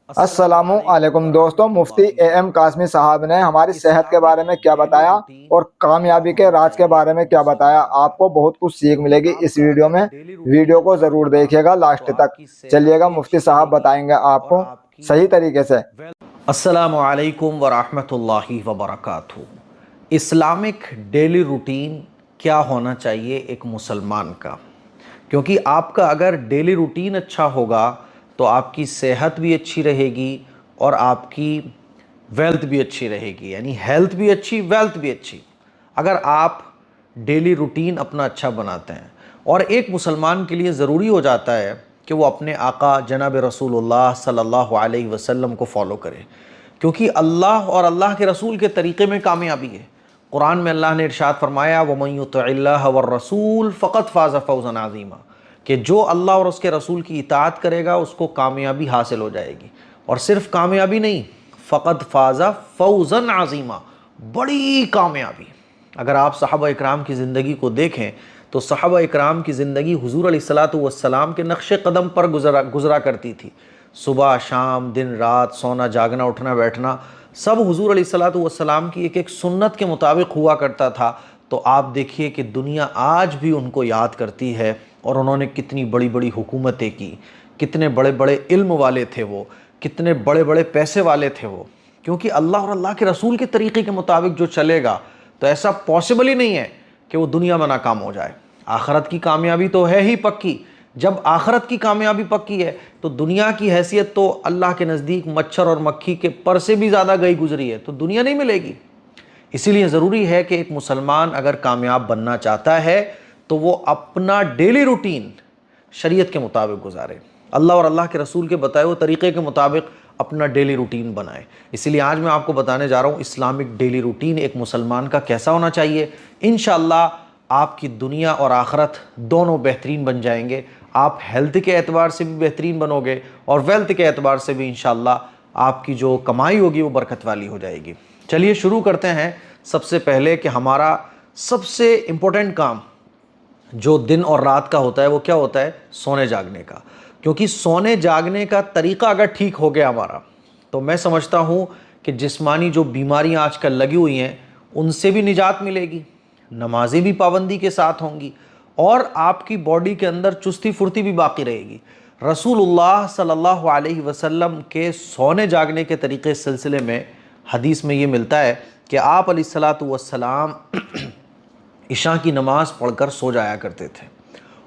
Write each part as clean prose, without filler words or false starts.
अस्सलामु अलैकुम दोस्तों, मुफ्ती एम कासमी साहब ने हमारी सेहत के बारे में क्या बताया और कामयाबी के राज के बारे में क्या बताया। आपको बहुत कुछ सीख मिलेगी इस वीडियो में। वीडियो को ज़रूर देखिएगा लास्ट तक। चलिएगा, मुफ्ती साहब बताएंगे आपको सही तरीके से। अस्सलामु अलैकुम वरहमतुल्लाहि वबरकातुहू। इस्लामिक डेली रूटीन क्या होना चाहिए एक मुसलमान का? क्योंकि आपका अगर डेली रूटीन अच्छा होगा तो आपकी सेहत भी अच्छी रहेगी और आपकी वेल्थ भी अच्छी रहेगी, यानी हेल्थ भी अच्छी, वेल्थ भी अच्छी, अगर आप डेली रूटीन अपना अच्छा बनाते हैं। और एक मुसलमान के लिए ज़रूरी हो जाता है कि वो अपने आका जनाब रसूलुल्लाह सल्लल्लाहु अलैहि वसल्लम को फॉलो करे, क्योंकि अल्लाह और अल्लाह के रसूल के तरीक़े में कामयाबी है। कुरान में अल्लाह ने इरशाद फरमाया, वमन युतिइल्लाह वर रसूल फ़क़द फ़ाज़ फ़ौज़न अज़ीमा, कि जो अल्लाह और उसके रसूल की इताअत करेगा उसको कामयाबी हासिल हो जाएगी। और सिर्फ कामयाबी नहीं, फ़क़द फ़ाज़ फ़ौज़न अज़ीमा, बड़ी कामयाबी। अगर आप सहाबा इकराम की ज़िंदगी को देखें तो सहाबा इकराम की ज़िंदगी हुज़ूर अलैहिस्सलातु वस्सलाम के नक्शे कदम पर गुज़रा करती थी। सुबह शाम, दिन रात, सोना जागना, उठना बैठना, सब हुज़ूर अलैहिस्सलातु वस्सलाम की एक एक सुन्नत के मुताबिक हुआ करता था। तो आप देखिए कि दुनिया आज भी उनको याद करती है और उन्होंने कितनी बड़ी बड़ी हुकूमतें की, कितने बड़े बड़े इल्म वाले थे वो, कितने बड़े बड़े पैसे वाले थे वो। क्योंकि अल्लाह और अल्लाह के रसूल के तरीक़े के मुताबिक जो चलेगा तो ऐसा पॉसिबल ही नहीं है कि वो दुनिया में नाकाम हो जाए। आखरत की कामयाबी तो है ही पक्की। जब आखरत की कामयाबी पक्की है तो दुनिया की हैसियत तो अल्लाह के नज़दीक मच्छर और मक्खी के पर से भी ज़्यादा गई गुजरी है, तो दुनिया नहीं मिलेगी। इसीलिए ज़रूरी है कि एक मुसलमान अगर कामयाब बनना चाहता है तो वो अपना डेली रूटीन शरीयत के मुताबिक गुजारे, अल्लाह और अल्लाह के रसूल के बताए हुए तरीक़े के मुताबिक अपना डेली रूटीन बनाए। इसीलिए आज मैं आपको बताने जा रहा हूँ इस्लामिक डेली रूटीन एक मुसलमान का कैसा होना चाहिए। इंशाअल्लाह आपकी दुनिया और आखरत दोनों बेहतरीन बन जाएंगे। आप हेल्थ के एतबार से भी बेहतरीन बनोगे और वेल्थ के एतबार से भी इंशाअल्लाह आपकी जो कमाई होगी वो बरकत वाली हो जाएगी। चलिए शुरू करते हैं। सबसे पहले कि हमारा सबसे इम्पोर्टेंट काम जो दिन और रात का होता है वो क्या होता है? सोने जागने का। क्योंकि सोने जागने का तरीक़ा अगर ठीक हो गया हमारा, तो मैं समझता हूँ कि जिस्मानी जो बीमारियाँ आजकल लगी हुई हैं उनसे भी निजात मिलेगी, नमाज़ें भी पाबंदी के साथ होंगी और आपकी बॉडी के अंदर चुस्ती फुर्ती भी बाकी रहेगी। रसूलुल्लाह सल्लल्लाहु अलैहि वसल्लम के सोने जागने के तरीक़े सिलसिले में हदीस में ये मिलता है कि आप अलैहिस्सलातु वस्सलाम इशा की नमाज़ पढ़कर सो जाया करते थे।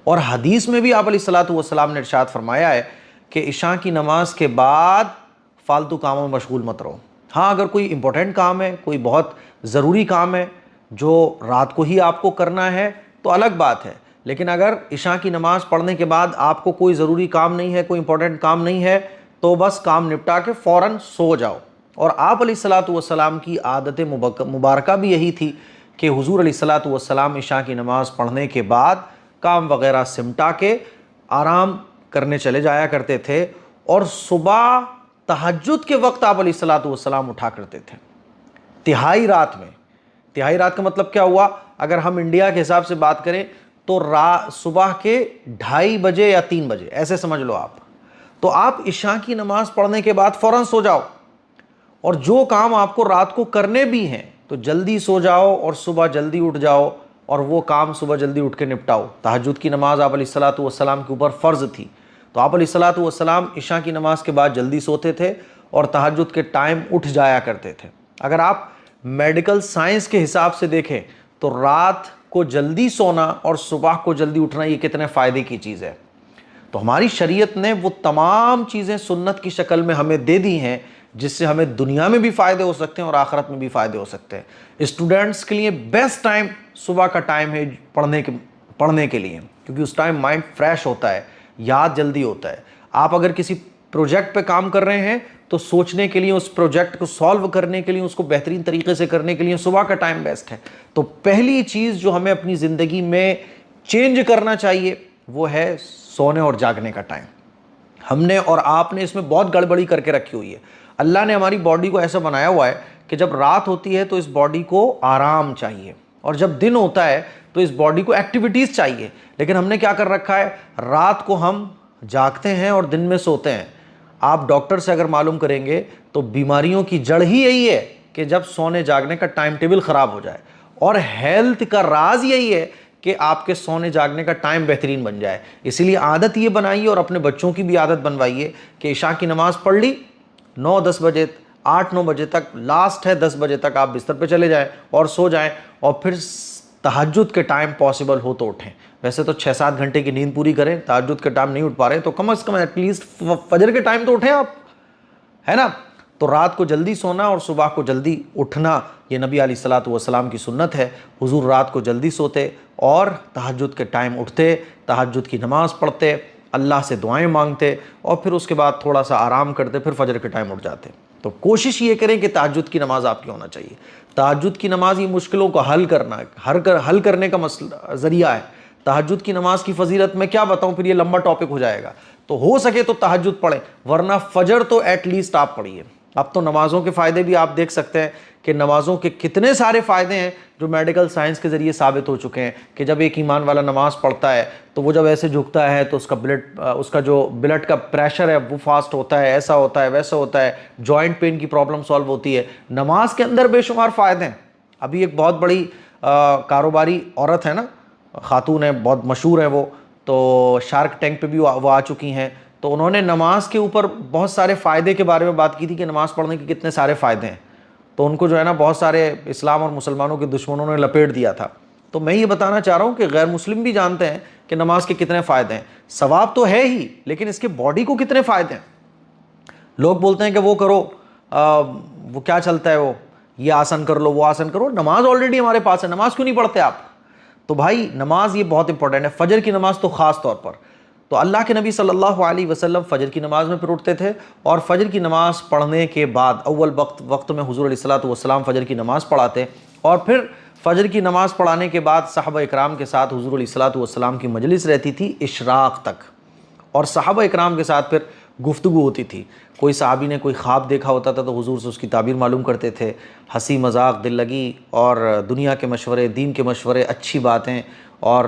और हदीस में भी आप अलैहिस्सलातु वस्सलाम ने इरशाद फरमाया है कि इशा की नमाज के बाद फालतू कामों में मशगूल मत रहो। हाँ, अगर कोई इंपॉर्टेंट काम है, कोई बहुत ज़रूरी काम है जो रात को ही आपको करना है तो अलग बात है। लेकिन अगर इशा की नमाज़ पढ़ने के बाद आपको कोई ज़रूरी काम नहीं है, कोई इंपॉर्टेंट काम नहीं है, तो बस काम निपटा के फ़ौरन सो जाओ। और आप अलैहिस्सलातु वस्सलाम की आदत मुबारका भी यही थी कि हुज़ूर अलैहिस्सलातु वस्सलाम इशा की नमाज़ पढ़ने के बाद काम वगैरह सिमटा के आराम करने चले जाया करते थे और सुबह तहज्जुद के वक्त आप अलैहिस्सलातु वस्सलाम उठा करते थे, तिहाई रात में। तिहाई रात का मतलब क्या हुआ? अगर हम इंडिया के हिसाब से बात करें तो सुबह के 2:30 बजे या 3 बजे ऐसे समझ लो आप। तो आप इशा की नमाज़ पढ़ने के बाद फ़ौरन सो जाओ और जो काम आपको रात को करने भी हैं तो जल्दी सो जाओ और सुबह जल्दी उठ जाओ और वो काम सुबह जल्दी उठ के निपटाओ। तहज्जुद की नमाज़ आप अलैहिस्सलातु वस्सलाम के ऊपर फ़र्ज़ थी, तो आप अलैहिस्सलातु वस्सलाम इशा की नमाज़ के बाद जल्दी सोते थे और तहज्जुद के टाइम उठ जाया करते थे। अगर आप मेडिकल साइंस के हिसाब से देखें तो रात को जल्दी सोना और सुबह को जल्दी उठना ये कितने फ़ायदे की चीज़ है। तो हमारी शरीयत ने वो तमाम चीज़ें सुन्नत की शक्ल में हमें दे दी हैं जिससे हमें दुनिया में भी फ़ायदे हो सकते हैं और आखिरत में भी फ़ायदे हो सकते हैं। स्टूडेंट्स के लिए बेस्ट टाइम सुबह का टाइम है पढ़ने के लिए, क्योंकि उस टाइम माइंड फ्रेश होता है, याद जल्दी होता है। आप अगर किसी प्रोजेक्ट पे काम कर रहे हैं तो सोचने के लिए, उस प्रोजेक्ट को सॉल्व करने के लिए, उसको बेहतरीन तरीके से करने के लिए सुबह का टाइम बेस्ट है। तो पहली चीज़ जो हमें अपनी ज़िंदगी में चेंज करना चाहिए वो है सोने और जागने का टाइम। हमने और आपने इसमें बहुत गड़बड़ी करके रखी हुई है। अल्लाह ने हमारी बॉडी को ऐसा बनाया हुआ है कि जब रात होती है तो इस बॉडी को आराम चाहिए और जब दिन होता है तो इस बॉडी को एक्टिविटीज़ चाहिए। लेकिन हमने क्या कर रखा है, रात को हम जागते हैं और दिन में सोते हैं। आप डॉक्टर से अगर मालूम करेंगे तो बीमारियों की जड़ ही यही है कि जब सोने जागने का टाइम टेबल ख़राब हो जाए, और हेल्थ का राज यही है कि आपके सोने जागने का टाइम बेहतरीन बन जाए। इसीलिए आदत ये बनाइए और अपने बच्चों की भी आदत बनवाइए कि इशा की नमाज़ पढ़ ली 9-10 बजे, 8-9 बजे तक, लास्ट है 10 बजे तक आप बिस्तर पे चले जाएं और सो जाएं, और फिर तहज्जुद के टाइम पॉसिबल हो तो उठें। वैसे तो 6-7 घंटे की नींद पूरी करें, तहज्जुद के टाइम नहीं उठ पा रहे तो कम से कम एटलीस्ट फजर के टाइम तो उठें आप, है ना। तो रात को जल्दी सोना और सुबह को जल्दी उठना, ये नबी अलैहिस्सलातु वस्सलाम की सुन्नत है। हुजूर रात को जल्दी सोते और तहज्जुद के टाइम उठते, तहज्जुद की नमाज़ पढ़ते, अल्लाह से दुआएं मांगते और फिर उसके बाद थोड़ा सा आराम करते, फिर फजर के टाइम उठ जाते। तो कोशिश ये करें कि तहज्जुद की नमाज़ आपकी होना चाहिए। तहज्जुद की नमाज ये मुश्किलों को हल करना, हल करने का मसला ज़रिया है। तहज्जुद की नमाज की फजीलत मैं क्या बताऊं, फिर ये लंबा टॉपिक हो जाएगा। तो हो सके तो तहज्जुद पढ़ें, वरना फजर तो एटलीस्ट आप पढ़िए। अब तो नमाज़ों के फ़ायदे भी आप देख सकते हैं कि नमाज़ों के कितने सारे फ़ायदे हैं जो मेडिकल साइंस के ज़रिए साबित हो चुके हैं कि जब एक ईमान वाला नमाज़ पढ़ता है तो वो जब ऐसे झुकता है तो उसका जो ब्लड का प्रेशर है वो फास्ट होता है, ऐसा होता है, वैसा होता है, जॉइंट पेन की प्रॉब्लम सॉल्व होती है। नमाज के अंदर बेशुमार फ़ायदे हैं। अभी एक बहुत बड़ी कारोबारी औरत है ना, खातून है, बहुत मशहूर है वो, तो शार्क टैंक पे भी वो आ चुकी हैं। तो उन्होंने नमाज के ऊपर बहुत सारे फ़ायदे के बारे में बात की थी कि नमाज़ पढ़ने के कितने सारे फ़ायदे हैं। तो उनको जो है ना बहुत सारे इस्लाम और मुसलमानों के दुश्मनों ने लपेट दिया था। तो मैं ये बताना चाह रहा हूँ कि गैर मुस्लिम भी जानते हैं कि नमाज के कितने फ़ायदे हैं। सवाब तो है ही, लेकिन इसके बॉडी को कितने फ़ायदे हैं। लोग बोलते हैं कि वो करो, वो क्या चलता है, वो ये आसन कर लो, वो आसन करो। नमाज ऑलरेडी हमारे पास है, नमाज क्यों नहीं पढ़ते आप। तो भाई नमाज ये बहुत इंपॉर्टेंट है, फजर की नमाज तो ख़ास तौर पर। तो अल्लाह के नबी सल्लल्लाहु अलैहि वसल्लम फ़जर की नमाज़ में फिर उठते थे और फजर की नमाज़ पढ़ने के बाद अव्वल वक्त में हुज़ूर अलैहिस्सलातु वस्सलाम फ़जर की नमाज़ पढ़ाते, और फिर फजर की नमाज़ पढ़ाने के बाद सहाबा इकराम के साथ हुज़ूर अलैहिस्सलातु वस्सलाम की मजलिस रहती थी इशराक़ तक, और सहाबा इकराम के साथ फिर गुफ्तगू होती थी। कोई सहाबी ने कोई ख्वाब देखा होता था तो हुजूर से उसकी ताबीर मालूम करते थे। हंसी मजाक, दिल लगी और दुनिया के मशवरे, दीन के मशवरे, अच्छी बातें और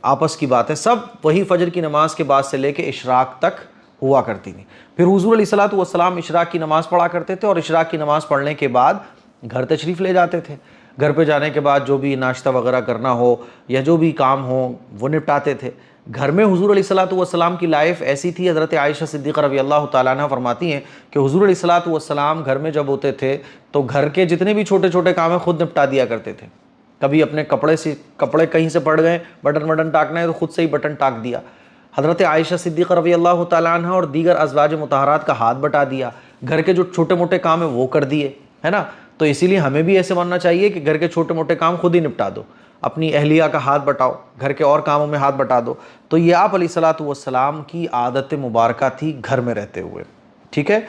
आपस की बातें सब वही फ़जर की नमाज़ के बाद से लेके इशराक़ तक हुआ करती थी। फिर हुजूर अलैहिस्सलातु वस्सलाम इशराक़ की नमाज़ पढ़ा करते थे और इशराक़ की नमाज़ पढ़ने के बाद घर तशरीफ़ ले जाते थे। घर पे जाने के बाद जो भी नाश्ता वगैरह करना हो या जो भी काम हो वो निपटाते थे। घर में हुजूर अलैहिस्सलातु वस्सलाम की लाइफ ऐसी थी, हज़रत आयशा सिद्दीक़ा रज़ी अल्लाह तआला अन्हा फरमाती हैं कि हुजूर अलैहिस्सलातु वस्सलाम घर में जब होते थे तो घर के जितने भी छोटे छोटे काम हैं खुद निपटा दिया करते थे। कभी अपने कपड़े कहीं से पड़ गए, बटन टाकना है तो खुद से ही बटन टाक दिया। हज़रत आयशा सिद्दीक़ा रज़ी अल्लाह तआला अन्हा और दीगर अज़वाज मुतहरात का हाथ बटा दिया, घर के जो छोटे मोटे काम हैं वो कर दिए, है ना। तो इसीलिए हमें भी ऐसे बनना चाहिए कि घर के छोटे मोटे काम खुद ही निपटा दो, अपनी अहलिया का हाथ बटाओ, घर के और कामों में हाथ बटा दो। तो ये आप अलैहिस्सलातु वस्सलाम की आदत मुबारका थी घर में रहते हुए, ठीक है।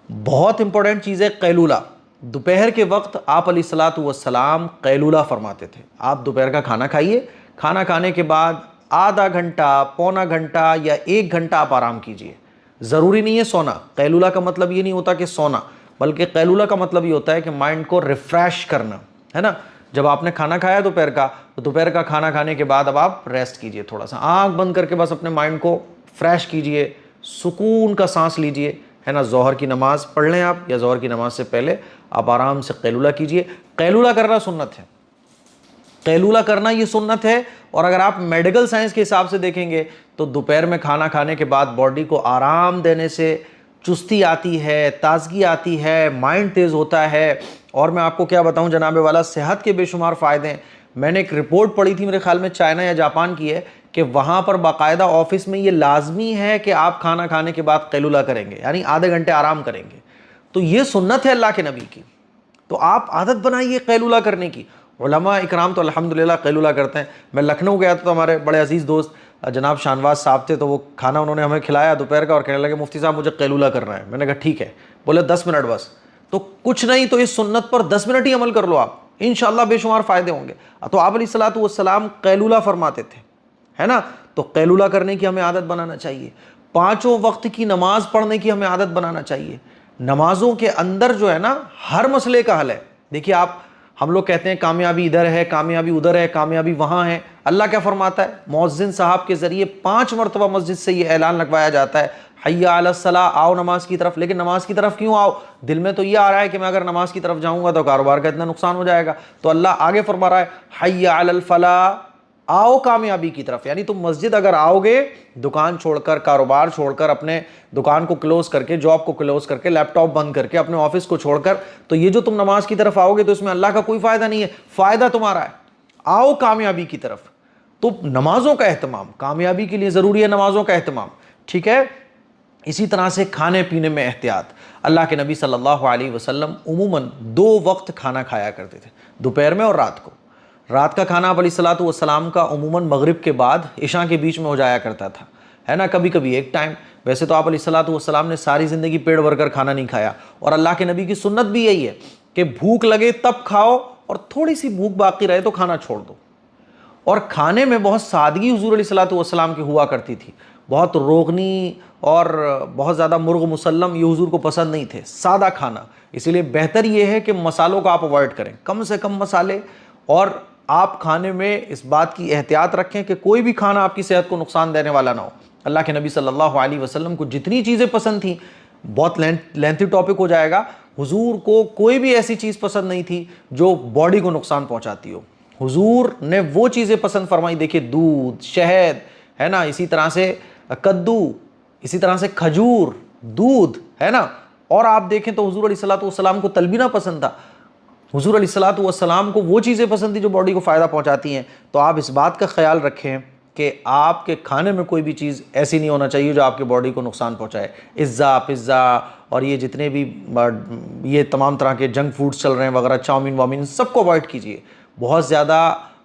बहुत इंपॉर्टेंट चीज़ है कैलूला। दोपहर के वक्त आप अलैहिस्सलातु वस्सलाम कैलूला फरमाते थे। आप दोपहर का खाना खाइए, खाना खाने के बाद आधा घंटा, पौना घंटा या 1 घंटा आप आराम कीजिए। ज़रूरी नहीं है सोना। कैलूला का मतलब ये नहीं होता कि सोना, बल्कि कैलूला का मतलब ये होता है कि माइंड को रिफ़्रेश करना, है ना। जब आपने खाना खाया दोपहर का, तो दोपहर का खाना खाने के बाद अब आप रेस्ट कीजिए, थोड़ा सा आंख बंद करके बस अपने माइंड को फ्रेश कीजिए, सुकून का सांस लीजिए, है ना। ज़ोहर की नमाज़ पढ़ लें आप, या ज़ोहर की नमाज से पहले आप आराम से कैलूला कीजिए। कैलूला करना सुन्नत है, कैलूला करना ये सुन्नत है। और अगर आप मेडिकल साइंस के हिसाब से देखेंगे तो दोपहर में खाना खाने के बाद बॉडी को आराम देने से चुस्ती आती है, ताजगी आती है, माइंड तेज़ होता है। और मैं आपको क्या बताऊं जनाबे वाला, सेहत के बेशुमार फ़ायदे हैं। मैंने एक रिपोर्ट पढ़ी थी, मेरे ख्याल में चाइना या जापान की है, कि वहाँ पर बाकायदा ऑफिस में ये लाजमी है कि आप खाना खाने के बाद कैलूला करेंगे, यानी आधे घंटे आराम करेंगे। तो ये सुन्नत है अल्लाह के नबी की। तो आप आदत बनाइए कैलूला करने की। उलमा इकराम तो अल्हम्दुलिल्लाह कैलूला करते हैं। मैं लखनऊ गया था तो हमारे बड़े अजीज़ दोस्त जनाब शानवाज साहब थे, तो वो खाना उन्होंने हमें खिलाया दोपहर का और कहने लगे मुफ्ती साहब मुझे कैलूला करना है। मैंने कहा ठीक है। बोले 10 मिनट बस। तो कुछ नहीं तो इस सुन्नत पर 10 मिनट ही अमल कर लो आप, इंशाअल्लाह बेशुमार फ़ायदे होंगे। तो आप अलैहिस्सलातु वस्सलाम कैलूला फरमाते थे, है ना। तो कैलूला करने की हमें आदत बनाना चाहिए। 5 वक्त की नमाज पढ़ने की हमें आदत बनाना चाहिए। नमाजों के अंदर जो है ना हर मसले का हल है। देखिए हम लोग कहते हैं कामयाबी इधर है, कामयाबी उधर है, कामयाबी वहाँ है। अल्लाह क्या फरमाता है, मुअज्जिन साहब के ज़रिए 5 मरतबा मस्जिद से ये ऐलान लगवाया जाता है, हय्या अलस सलाह, आओ नमाज की तरफ। लेकिन नमाज की तरफ क्यों आओ? दिल में तो ये आ रहा है कि मैं अगर नमाज की तरफ जाऊंगा तो कारोबार का इतना नुकसान हो जाएगा। तो अल्लाह आगे फरमा रहा है हय्या अलल फलाह, आओ कामयाबी की तरफ। यानी तुम मस्जिद अगर आओगे, दुकान छोड़कर, कारोबार छोड़कर, अपने दुकान को क्लोज करके, जॉब को क्लोज करके, लैपटॉप बंद करके, अपने ऑफिस को छोड़कर, तो ये जो तुम नमाज की तरफ आओगे तो इसमें अल्लाह का कोई फायदा नहीं है, फायदा तुम्हारा है। आओ कामयाबी की तरफ। तो नमाजों का एहतमाम कामयाबी के लिए जरूरी है, नमाजों का एहतमाम, ठीक है। इसी तरह से खाने पीने में एहतियात। अल्लाह के नबी सल्लल्लाहु अलैहि वसल्लम उमूमन 2 वक्त खाना खाया करते थे, दोपहर में और रात को। रात का खाना आप अलैहिस्सलातु वस्सलाम का उमूमन मगरिब के बाद इशा के बीच में हो जाया करता था, है ना, कभी कभी एक टाइम। वैसे तो आप अलैहिस्सलातु वस्सलाम ने सारी ज़िंदगी पेट भरकर खाना नहीं खाया, और अल्लाह के नबी की सुन्नत भी यही है कि भूख लगे तब खाओ, और थोड़ी सी भूख बाकी रहे तो खाना छोड़ दो। और खाने में बहुत सादगी हुजूर अलैहिस्सलातु वस्सलाम की हुआ करती थी। बहुत रोगनी और बहुत ज़्यादा मुर्ग मुसल्लम ये हुजूर को पसंद नहीं थे, सादा खाना। इसीलिए बेहतर ये है कि मसालों को आप अवॉइड करें, कम से कम मसाले। और आप खाने में इस बात की एहतियात रखें कि कोई भी खाना आपकी सेहत को नुकसान देने वाला ना हो। अल्लाह के नबी सल्लल्लाहु अलैहि वसल्लम को जितनी चीज़ें पसंद थी, बहुत लेंथी टॉपिक हो जाएगा, हुजूर को कोई भी ऐसी चीज़ पसंद नहीं थी जो बॉडी को नुकसान पहुंचाती हो। हुजूर ने वो चीज़ें पसंद फरमाई, देखिए दूध, शहद, है ना, इसी तरह से कद्दू, इसी तरह से खजूर, दूध, है ना। और आप देखें तो हुजूर अलैहिस्सलातु वस्सलाम को तलबीना पसंद था। हुजूर अलैहिस्सलातु वस्सलाम को वो चीज़ें पसंद थी जो बॉडी को फ़ायदा पहुंचाती हैं। तो आप इस बात का ख्याल रखें कि आपके खाने में कोई भी चीज़ ऐसी नहीं होना चाहिए जो आपके बॉडी को नुकसान पहुंचाए। पिज़्ज़ा और ये जितने भी ये तमाम तरह के जंक फूड्स चल रहे हैं वगैरह, चाउमीन वामीन, सबको अवॉइड कीजिए। बहुत ज़्यादा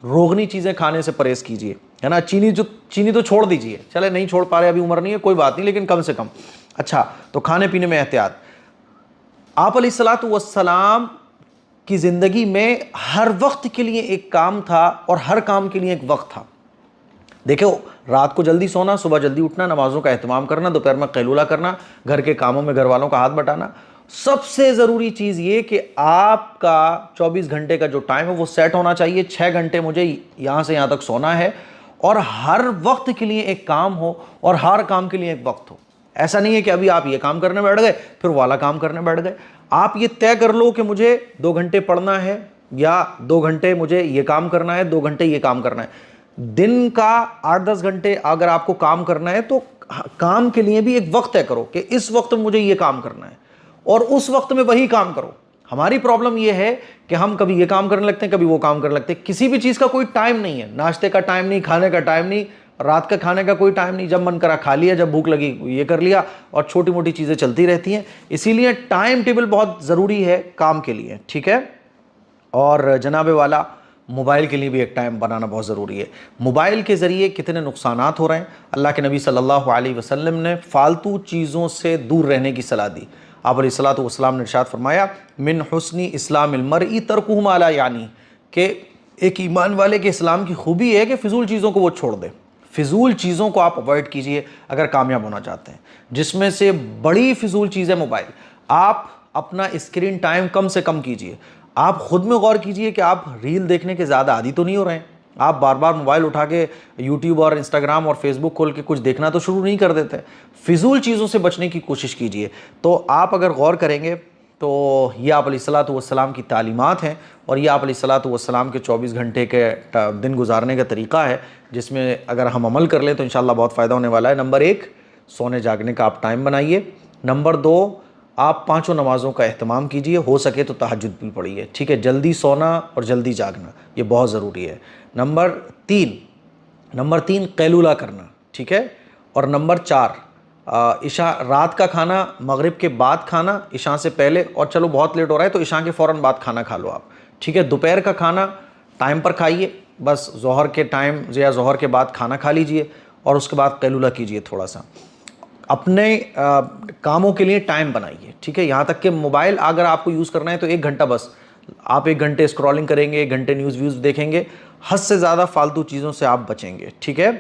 रोगनी चीज़ें खाने से परहेज़ कीजिए, है ना। चीनी तो छोड़ दीजिए, चले नहीं छोड़ पा रहे, अभी उम्र नहीं है, कोई बात नहीं, लेकिन कम से कम। अच्छा, तो खाने पीने में एहतियात। आप अलैहिस्सलातु वस्सलाम की ज़िंदगी में हर वक्त के लिए एक काम था और हर काम के लिए एक वक्त था। देखो, रात को जल्दी सोना, सुबह जल्दी उठना, नमाजों का एहतमाम करना, दोपहर में कैलूला करना, घर के कामों में घर वालों का हाथ बटाना। सबसे ज़रूरी चीज़ ये कि आपका 24 घंटे का जो टाइम है वो सेट होना चाहिए। 6 घंटे मुझे यहाँ से यहाँ तक सोना है, और हर वक्त के लिए एक काम हो और हर काम के लिए एक वक्त हो। ऐसा नहीं है कि अभी आप ये काम करने बैठ गए फिर वाला काम करने बैठ गए। आप ये तय कर लो कि मुझे 2 घंटे पढ़ना है, या 2 घंटे मुझे ये काम करना है, 2 घंटे ये काम करना है। दिन का 8-10 घंटे अगर आपको काम करना है तो काम के लिए भी एक वक्त तय करो कि इस वक्त में मुझे ये काम करना है, और उस वक्त में वही काम करो। हमारी प्रॉब्लम यह है कि हम कभी ये काम करने लगते हैं, कभी वो काम करने लगते हैं। किसी भी चीज़ का कोई टाइम नहीं है, नाश्ते का टाइम नहीं, खाने का टाइम नहीं, रात का खाने का कोई टाइम नहीं। जब मन करा खा लिया, जब भूख लगी ये कर लिया, और छोटी मोटी चीज़ें चलती रहती हैं। इसीलिए टाइम टेबल बहुत ज़रूरी है काम के लिए, ठीक है। और जनाबे वाला, मोबाइल के लिए भी एक टाइम बनाना बहुत ज़रूरी है। मोबाइल के ज़रिए कितने नुकसानात हो रहे हैं। अल्लाह के नबी सल्लल्लाहु अलैहि वसल्लम ने फालतू चीज़ों से दूर रहने की सलाह दी। आप अलैहिस्सलातु वस्सलाम ने इरशाद फरमाया, मिन हुस्नी इस्लामिल मरई तर्कुहु मा ला यानी, कि एक ईमान वाले के इस्लाम की खूबी है कि फ़िजूल चीज़ों को वो छोड़ दे। फ़िजूल चीज़ों को आप अवॉइड कीजिए अगर कामयाब होना चाहते हैं, जिसमें से बड़ी फ़िजूल चीज़ है मोबाइल। आप अपना स्क्रीन टाइम कम से कम कीजिए। आप खुद में गौर कीजिए कि आप रील देखने के ज़्यादा आदी तो नहीं हो रहे हैं। आप बार बार मोबाइल उठा के यूट्यूब और इंस्टाग्राम और फेसबुक खोल के कुछ देखना तो शुरू नहीं कर देते। फिजूल चीज़ों से बचने की कोशिश कीजिए। तो आप अगर गौर करेंगे तो ये आप अलैहिस्सलातु वस्सलाम की तालीमात हैं, और ये आप अलैहिस्सलातु वस्सलाम के 24 घंटे के दिन गुजारने का तरीक़ा है, जिसमें अगर हम अमल कर लें तो इंशाअल्लाह बहुत फ़ायदा होने वाला है। नंबर 1, सोने जागने का आप टाइम बनाइए। नंबर 2, आप 5 नमाज़ों का एहतमाम कीजिए, हो सके तो तहज्जुद भी पढ़िए, ठीक है। जल्दी सोना और जल्दी जागना ये बहुत ज़रूरी है। नंबर 3 कैलूला करना, ठीक है। और नंबर 4, इशा, रात का खाना मगरिब के बाद खाना, इशा से पहले, और चलो बहुत लेट हो रहा है तो इशा के फ़ौरन बाद खाना खा लो आप, ठीक है। दोपहर का खाना टाइम पर खाइए, बस ज़ोहर के टाइम या ज़ोहर के बाद खाना खा लीजिए, और उसके बाद कैलूला कीजिए। थोड़ा सा अपने कामों के लिए टाइम बनाइए, ठीक है। यहाँ तक कि मोबाइल अगर आपको यूज़ करना है तो 1 घंटा बस, आप 1 घंटे स्क्रॉलिंग करेंगे, 1 घंटे न्यूज़ व्यूज़ देखेंगे, हद से ज़्यादा फालतू चीज़ों से आप बचेंगे, ठीक है।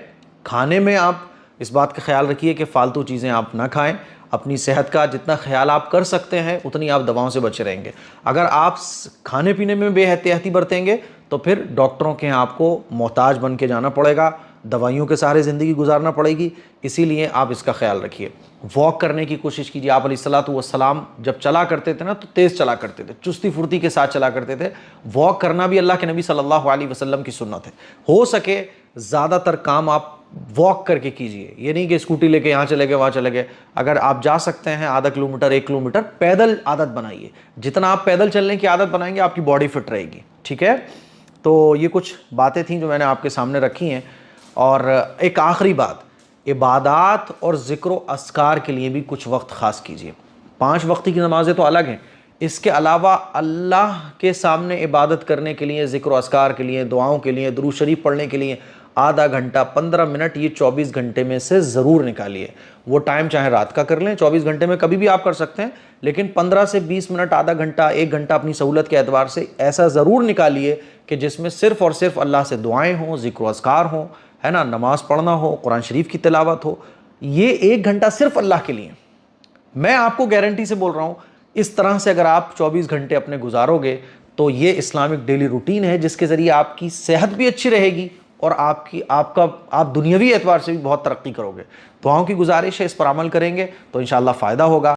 खाने में आप इस बात का ख्याल रखिए कि फ़ालतू चीज़ें आप ना खाएं। अपनी सेहत का जितना ख्याल आप कर सकते हैं उतनी आप दवाओं से बचे रहेंगे। अगर आप खाने पीने में बेहतियाती बरतेंगे तो फिर डॉक्टरों के यहाँ आपको मोहताज बन के जाना पड़ेगा, दवाइयों के सहारे ज़िंदगी गुजारना पड़ेगी, इसीलिए आप इसका ख्याल रखिए। वॉक करने की कोशिश कीजिए। आप अलैहिस्सलातु वस्सलाम जब चला करते थे ना तो तेज़ चला करते थे, चुस्ती फुर्ती के साथ चला करते थे। वॉक करना भी अल्लाह के नबी सल्लल्लाहु अलैहि वसल्लम की सुन्नत है। हो सके ज़्यादातर काम आप वॉक करके कीजिए, ये नहीं कि स्कूटी लेके यहाँ चले गए वहाँ चले गए। अगर आप जा सकते हैं आधा किलोमीटर 1 किलोमीटर पैदल आदत बनाइए। जितना आप पैदल चलने की आदत बनाएंगे आपकी बॉडी फिट रहेगी। ठीक है, तो ये कुछ बातें थीं जो मैंने आपके सामने रखी हैं। और एक आखिरी बात, इबादात और ज़िक्र अस्कार के लिए भी कुछ वक्त ख़ास कीजिए। 5 वक्त की नमाज़ें तो अलग हैं, इसके अलावा अल्लाह के सामने इबादत करने के लिए, ज़िक्र अस्कार के लिए, दुआओं के लिए, दुरूद शरीफ पढ़ने के लिए आधा घंटा 15 मिनट ये 24 घंटे में से ज़रूर निकालिए। वो टाइम चाहे रात का कर लें, 24 घंटे में कभी भी आप कर सकते हैं, लेकिन 15 से 20 मिनट, आधा घंटा, 1 घंटा अपनी सहूलत के एतबार से ऐसा ज़रूर निकालिए कि जिसमें सिर्फ़ और सिर्फ अल्लाह से दुआएँ हों, ज़िक्र अस्कार हों, है ना, नमाज़ पढ़ना हो, कुरान शरीफ की तिलावत हो। ये 1 घंटा सिर्फ अल्लाह के लिए। मैं आपको गारंटी से बोल रहा हूँ, इस तरह से अगर आप 24 घंटे अपने गुजारोगे तो ये इस्लामिक डेली रूटीन है जिसके ज़रिए आपकी सेहत भी अच्छी रहेगी और आप दुनियावी एतबार से भी बहुत तरक्की करोगे। दुआओं की गुजारिश है, इस पर अमल करेंगे तो इंशाअल्लाह फ़ायदा होगा।